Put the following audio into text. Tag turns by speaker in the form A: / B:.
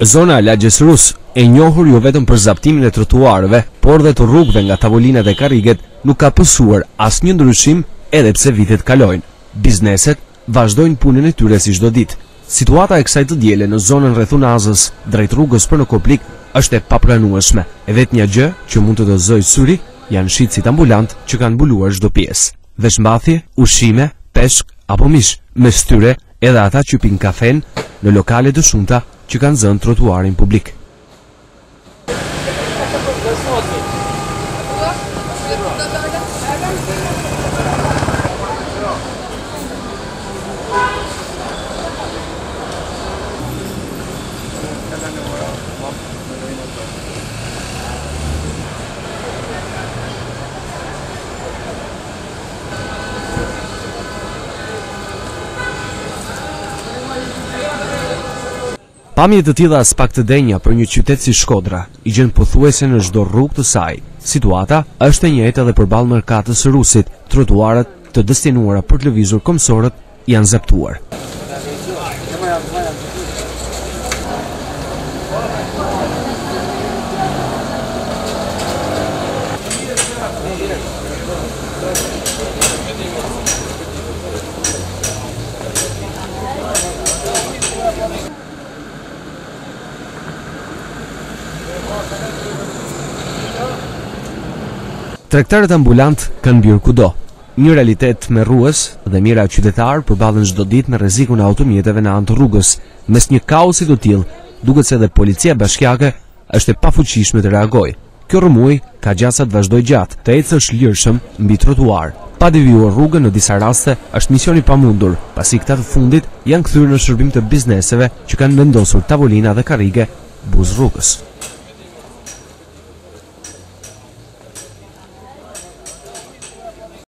A: Zona Lagjes Rus, e njohur jo vetëm për zaptimin e trotuarëve, por dhe të rrugëve nga tavolinat e karriget, nuk ka pësuar asnjë ndryshim edhe pse vitet kalojnë. Bizneset vazhdojnë punën e tyre si çdo ditë. Situata e kësaj të diele në zonën rreth Unazës, drejt rrugës për në Koplik, është e papranueshme. E vetmja gjë që mund të dozojë syri janë shitësit ambulant që kanë mbuluar çdo pjesë. Veshmbathje, ushqime, peshk apo mish, mes tyre edhe ata që pinë kafen në lokale të shumta që kanë zënë trotuarin publik. Pamje të tilla as pak të denja për një qytet si Shkodra, i gjen pothuajse në çdo rrugë të saj. Situata është e njëjtë edhe përballë merkatës së Rusit. Trotuaret të destinuara për të lëvizur komsorët janë zaptuar. Tregtarët ambulant kanë mbyrë kudo. Një realitet me rrues dhe mira qytetar përballen çdo ditë me rrezikun e automjeteve në anë të rrugës. Mes një kaosi të tillë, duket se edhe policia bashkiake është e pafuqishme të reagojë. Kjo rrëmuj ka gjasa të vazhdojë gjatë, të ecësh lirshëm mbi trotuar. Pa devijuar rrugën në disa raste është misioni pamundur, pasi këta të fundit janë kthyer në shërbim të bizneseve që kanë vendosur tavolina dhe karrige buz rrugës.